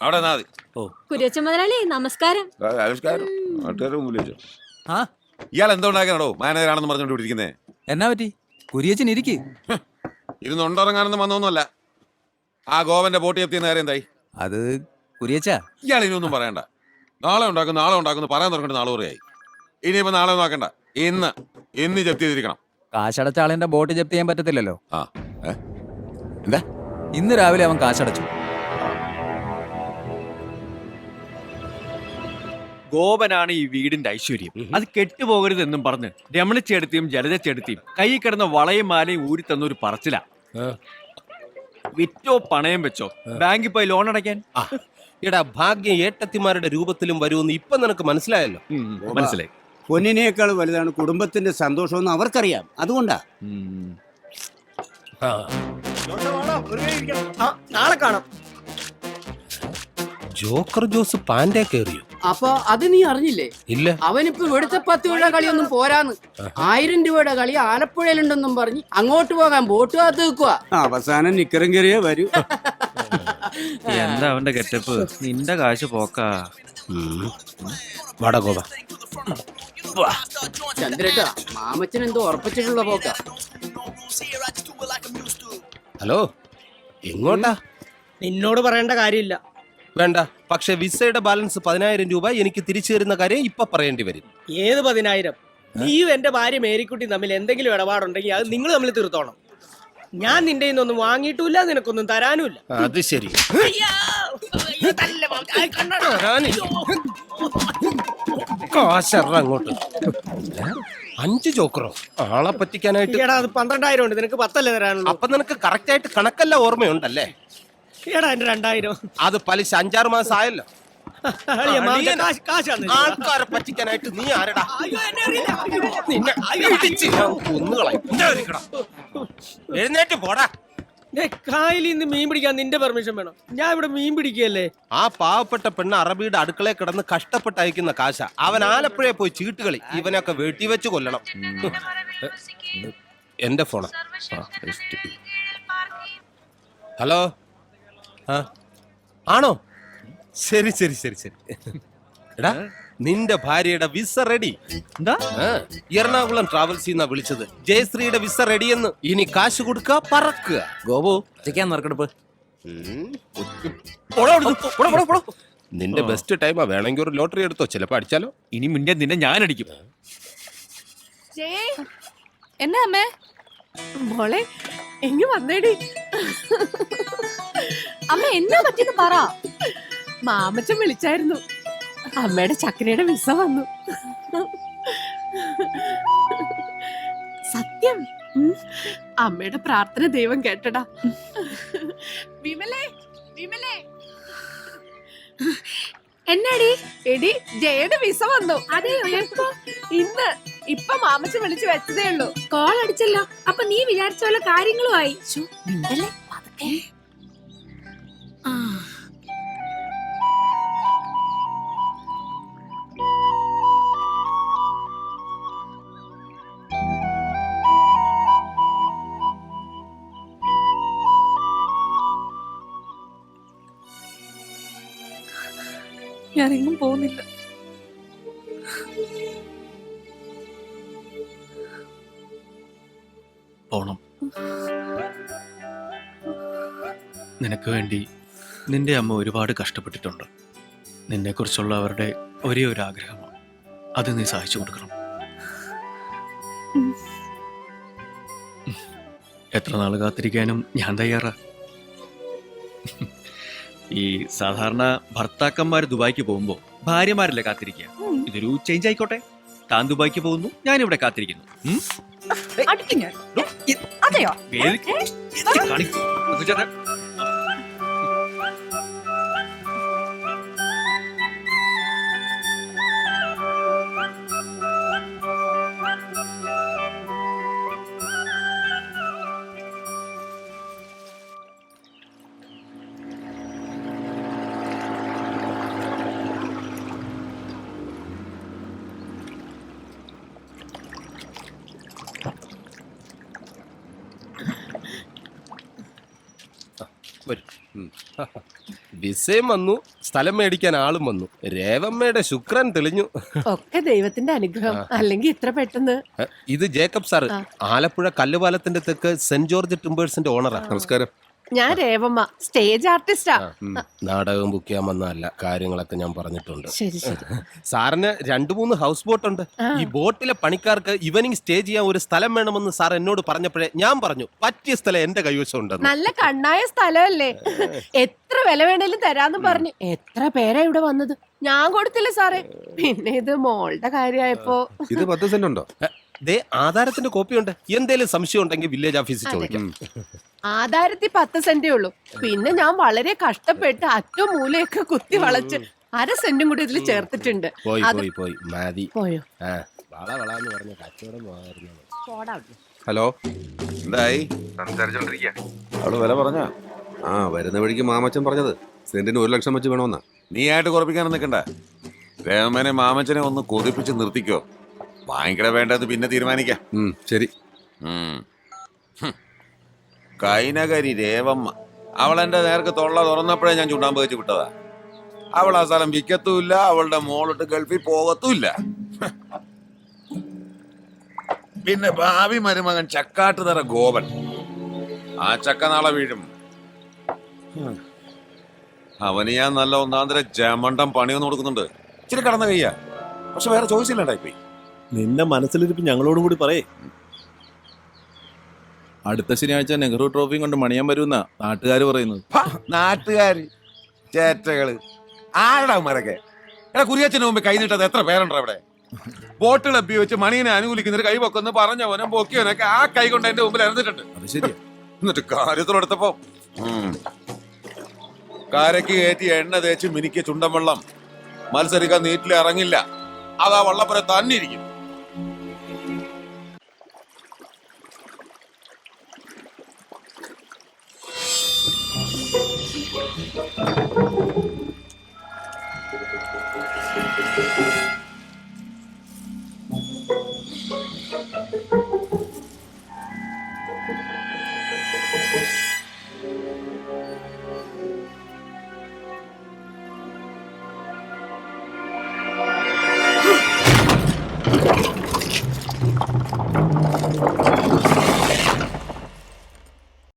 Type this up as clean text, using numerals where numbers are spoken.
അവിടെ നിന്നാ മതി. കുര്യച്ചൻ മുതലാളി നമസ്കാരം. നമസ്കാരം. നാട്ടുകാരുടെ മുമ്പിൽ വെച്ചോ. ആ ഇയാൾ എന്തോണ്ടാക്കണോ മാനേജറാണെന്ന് പറഞ്ഞോണ്ട് ഇരിക്കുന്നേ? എന്നാ പറ്റി? കുര്യച്ചൻ ഇരിക്ക്. ഇരുന്നുണ്ടോറങ്ങാനൊന്നും വന്നൊന്നുമല്ല. ആ ഗോവന്റെ ബോട്ട് എത്തിയ നേരം എന്തായി? അത് കുര്യച്ചാ, ഇയാൾ ഇനിയൊന്നും പറയണ്ട. നാളെ ഉണ്ടാക്കുന്നു പറയാൻ തുടങ്ങിട്ട് നാളെ കുറയായി. ഇനിയിപ്പോ നാളെ നോക്കണ്ട, ഇന്ന് ജപ്തി ചെയ്തിരിക്കണം. കാശടച്ച ആളിന്റെ ബോട്ട് ജപ്തി ചെയ്യാൻ പറ്റത്തില്ലല്ലോ. ആ എന്താ? ഇന്ന് രാവിലെ അവൻ കാശടച്ചു. ഗോപനാണ് ഈ വീടിന്റെ ഐശ്വര്യം. അത് കെട്ടുപോകരുതെന്നും പറഞ്ഞ് രമണിച്ചെടുത്തിയും ജലജച്ചെടുത്തിയും കൈ കിടന്ന വളയും മാലയും ഊരി തന്ന ഒരു പറച്ചില. വിറ്റോ പണയം വെച്ചോ ബാങ്കിൽ പോയി ലോൺ അടയ്ക്കാൻ. എടാ, ഭാഗ്യം ഏട്ടത്തിമാരുടെ രൂപത്തിലും വരുമെന്ന് ഇപ്പൊ നിനക്ക് മനസ്സിലായല്ലോ. മനസ്സിലായി. പൊന്നിനേക്കാൾ വലുതാണ് കുടുംബത്തിന്റെ സന്തോഷമെന്ന് അവർക്കറിയാം. അതുകൊണ്ടാ. നാളെ കാണാം. ജോക്കർ ജോസ് പാൻഡേ കേറിയോ? അപ്പൊ അത് നീ അറിഞ്ഞില്ലേ? ഇല്ല. അവനിപ്പോ ഇവിടുത്തെ 10 രൂപയുടെ കളിയൊന്നും പോരാന്ന് 1000 രൂപയുടെ കളി ആലപ്പുഴയിലുണ്ടെന്നും പറഞ്ഞ് അങ്ങോട്ട് പോകാൻ ബോട്ട് കാത്ത് നിൽക്കുക. അവസാനം നിക്കറും കയറിയേ വരൂ. എന്താ അവന്റെ കെട്ടപ്പ്? നിന്റെ കാശ് പോക്കാ. വടകോവ ചന്ദ്രേട്ടാ, മാമച്ചൻ എന്തോ ഉറപ്പിച്ചിട്ടുള്ള പോക്ക. ഹലോ, എങ്ങോട്ടാ? നിന്നോട് പറയേണ്ട കാര്യമില്ല. വേണ്ട, പക്ഷെ വിസയുടെ ബാലൻസ് 10,000 രൂപ എനിക്ക് തിരിച്ചു തരുന്ന കാര്യം ഇപ്പൊ പറയേണ്ടി വരും. ഏത് 10,000? നീയും എന്റെ ഭാര്യ മേരിക്കുട്ടി തമ്മിൽ എന്തെങ്കിലും ഇടപാടുണ്ടെങ്കിൽ അത് നിങ്ങൾ തമ്മിൽ തീർത്തോണം. ഞാൻ നിന്റെ ഒന്നും വാങ്ങിയിട്ടില്ല, നിനക്കൊന്നും തരാനുമില്ല. അത് ശരി. അങ്ങോട്ട് 5 ജോക്കറോ? ആളെ പറ്റിക്കാനായിട്ട്. എടാ, അത് 12,000 ഉണ്ട്, നിനക്ക് 10 അല്ലേ തരാനുള്ളൂ. അപ്പൊ നിനക്ക് കറക്റ്റ് ആയിട്ട് കണക്കല്ല ഓർമ്മയുണ്ടല്ലേ? എടാ, എന്റെ 2,000 അത് പലിശ 5-6 മാസം ആയല്ലോ. ആൾക്കാരെ പറ്റിക്കാനായിട്ട് നീ ആരടാ? എഴുന്നേറ്റ് പോടാ. കായലിൽ നിന്ന് മീൻ പിടിക്കാൻ നിന്റെ പെർമിഷൻ വേണം. ഞാൻ ഇവിടെ മീൻ പിടിക്കുകയല്ലേ. ആ പാവപ്പെട്ട പെണ്ണ് അറബിയുടെ അടുക്കളയിൽ കിടന്ന് കഷ്ടപ്പെട്ട് അയക്കുന്ന കാശ. അവൻ ആലപ്പുഴയെ പോയി ചീട്ടുകളി. ഇവനൊക്കെ വെട്ടിവെച്ച് കൊല്ലണം. എന്റെ ഫോണാ. ഹലോ, ആണോ? ശരി ശരി ശരി ശരി. എടാ, നിന്റെ ഭാര്യയുടെ വിസ റെഡി. എന്താ? എറണാകുളം ട്രാവൽസ് ചെയ്യുന്ന വിളിച്ചത്. ജയശ്രീയുടെ വിസ റെഡിയെന്ന്. ഇനി കാശ് കൊടുക്കുക, പറക്കുക. ഗോപു ചിക്കാൻ നറുക്കെടുപ്പ്. നിന്റെ ബെസ്റ്റ് ടൈമാ. വേണമെങ്കിൽ ഒരു ലോട്ടറി എടുത്തോ, ചിലപ്പോ അടിച്ചാലോ. ഇനി മുന്നേ നിന്നെ ഞാൻ അടിക്കും. എന്നാ അമ്മേ? മോളെ എങ്ങി വന്നേടി. അമ്മ എന്നാ പറ്റിയെന്ന് പറ. മാമച്ചൻ വിളിച്ചായിരുന്നു. അമ്മയുടെ ചക്കരയുടെ വിസ വന്നു. സത്യം. അമ്മയുടെ പ്രാർത്ഥന ദൈവം കേട്ടടാ. വിമലേ, വിമലേ, എന്നാടി? എടി, ജയയുടെ വിസ വന്നു. അതെയോ? എപ്പോ? ഇന്ന്. ഇപ്പൊ മാമച്ചൻ വിളിച്ചു വെച്ചതേ ഉള്ളൂ. കോൾ അടിച്ചല്ലോ. അപ്പൊ നീ വിചാരിച്ച പോലെ കാര്യങ്ങളും ആയി. ഞാനെങ്ങും പോകുന്നില്ല. പോണം. നിനക്ക് വേണ്ടി നിന്റെ അമ്മ ഒരുപാട് കഷ്ടപ്പെട്ടിട്ടുണ്ട്. നിന്നെക്കുറിച്ചുള്ള അവരുടെ ഒരേ ഒരു ആഗ്രഹമാണ്. അത് നീ സഹായിച്ചു കൊടുക്കണം. എത്ര നാൾ കാത്തിരിക്കാനും ഞാൻ തയ്യാറാ. ഈ സാധാരണ ഭർത്താക്കന്മാർ ദുബായിക്ക് പോകുമ്പോ ഭാര്യമാരല്ലേ കാത്തിരിക്കുക. ഇതൊരു ചേഞ്ച് ആയിക്കോട്ടെ. താൻ ദുബായിക്ക് പോകുന്നു, ഞാനിവിടെ കാത്തിരിക്കുന്നു. അതെയോ? വരും. വിസയും വന്നു, സ്ഥലം മേടിക്കാൻ ആളും വന്നു. രേവമ്മയുടെ ശുക്രൻ തെളിഞ്ഞു. ഒക്കെ ദൈവത്തിന്റെ അനുഗ്രഹം, അല്ലെങ്കിൽ ഇത്ര പെട്ടെന്ന്. ഇത് ജേക്കബ് സാറ്, ആലപ്പുഴ കല്ലുപാലത്തിന്റെ തെക്ക് സെന്റ് ജോർജ് ടിമ്പേഴ്സിന്റെ ഓണറാ. നമസ്കാരം. ഞാൻ രേവമ്മ, സ്റ്റേജ് ആർട്ടിസ്റ്റാ. നാടകം ബുക്ക് ചെയ്യാൻ വന്നതല്ല, കാര്യങ്ങളൊക്കെ ഞാൻ പറഞ്ഞിട്ടുണ്ട്. ശരി ശരി. സാറിന് 2-3 ഹൗസ് ബോട്ട് ഉണ്ട്. ഈ ബോട്ടിലെ പണിക്കാർക്ക് ഈവനിങ് സ്റ്റേ ചെയ്യാൻ ഒരു സ്ഥലം വേണമെന്ന് സാർ എന്നോട് പറഞ്ഞപ്പോഴേ ഞാൻ പറഞ്ഞു പറ്റിയ സ്ഥലം എന്റെ കൈവശം ഉണ്ടെന്ന്. നല്ല കണ്ണായ സ്ഥലമല്ലേ, എത്ര വില വേണേലും തരാന്ന് പറഞ്ഞു. എത്ര പേരാ ഇവിടെ വന്നത്, ഞാൻ കൊടുത്തില്ല സാറേ. പിന്നെ ഇത് മോളുടെ കാര്യമായപ്പോ. ഇത് 10 സെന്റ് ഉണ്ടോ? ദേ ആധാരത്തിന്റെ കോപ്പിയുണ്ട്, എന്തേലും സംശയം ഉണ്ടെങ്കിൽ വില്ലേജ് ഓഫീസിൽ ചോദിക്കാം. ആധാരത്തിൽ 10 സെന്റേ ഉള്ളൂ. പിന്നെ ഞാൻ വളരെ കഷ്ടപ്പെട്ട് അറ്റവും മൂലയൊക്കെ കുത്തി വളച്ച് 1/2 സെന്റും കൂടി ഇതിൽ ചേർത്തിട്ടുണ്ട്. പോയി അത് പോയി പോയി മതി. പോയോ? വളവളാന്ന് പറഞ്ഞ കച്ചവടം പോകാറുണ്ട്. പോടാ അവിടുന്ന്. ഹലോ, എന്തായി? അവള് വില പറഞ്ഞ? ആ വരുന്ന വഴിക്ക് മാമച്ചൻ പറഞ്ഞത് സെന്റിന് 1 ലക്ഷം വെച്ച് വേണമെന്നാ. നീ ആയിട്ട് കുറപ്പിക്കാനും നിൽക്കണ്ട. രേവമ്മനെ മാമച്ചനെ ഒന്ന് കൊതിപ്പിച്ച് നിർത്തിക്കോ. വാങ്ങിക്കട വേണ്ടത് പിന്നെ തീരുമാനിക്കാം. ശരി. കൈനകരി രേവമ്മ, അവളെന്റെ നേർക്ക് തൊള്ള തുറന്നപ്പോഴേ ഞാൻ ചുണ്ടാമ്പ് വെച്ച് വിട്ടതാ. അവൾ ആ സ്ഥലം വിൽക്കത്തുമില്ല, അവളുടെ മോളിട്ട് ഗൾഫിൽ പോകത്തുമില്ല. പിന്നെ ഭാവി മരുമകൻ ചക്കാട്ടുതറ ഗോപൻ, ആ ചക്ക നാളെ വീഴും. അവന് ഞാൻ നല്ല ഒന്നാന്തര ജമണ്ടം പണിയൊന്നും കൊടുക്കുന്നുണ്ട്. ഇച്ചിരി കടന്ന കയ്യാ, പക്ഷെ വേറെ ചോയ്സ് ഇല്ലണ്ടായിപ്പോയി. നിന്റെ മനസ്സിലിരിപ്പ് ഞങ്ങളോടും കൂടി പറയേ. അടുത്ത ശനിയാഴ്ച നെഹ്റു ട്രോഫിയും കൊണ്ട് മണിയാൻ വരുമെന്നാ നാട്ടുകാർ പറയുന്നത്. നാട്ടുകാര് ചേറ്റകള് ആരുടെ അവന്മാരൊക്കെ? എടാ, കുരിയച്ചന് മുമ്പ് കൈ നീട്ടത് എത്ര പേരുണ്ടോ അവിടെ? ബോട്ട് ക്ലബ്ബി വെച്ച് മണീനെ അനുകൂലിക്കുന്നൊരു കൈ പൊക്കൊന്ന് പറഞ്ഞവനും പൊക്കിയവനൊക്കെ ആ കൈ കൊണ്ട് എന്റെ മുമ്പിൽ ഇറന്നിട്ടുണ്ട്. അത് ശരിയാ. എന്നിട്ട് കാര്യത്തിലെടുത്തപ്പോ കാരക്ക് കയറ്റി എണ്ണ തേച്ച് മിനിക്ക് ചുണ്ടൻ വെള്ളം മത്സരിക്കാൻ നീറ്റിൽ ഇറങ്ങില്ല. അതാ വള്ളപ്പുര തന്നെ ഇരിക്കും.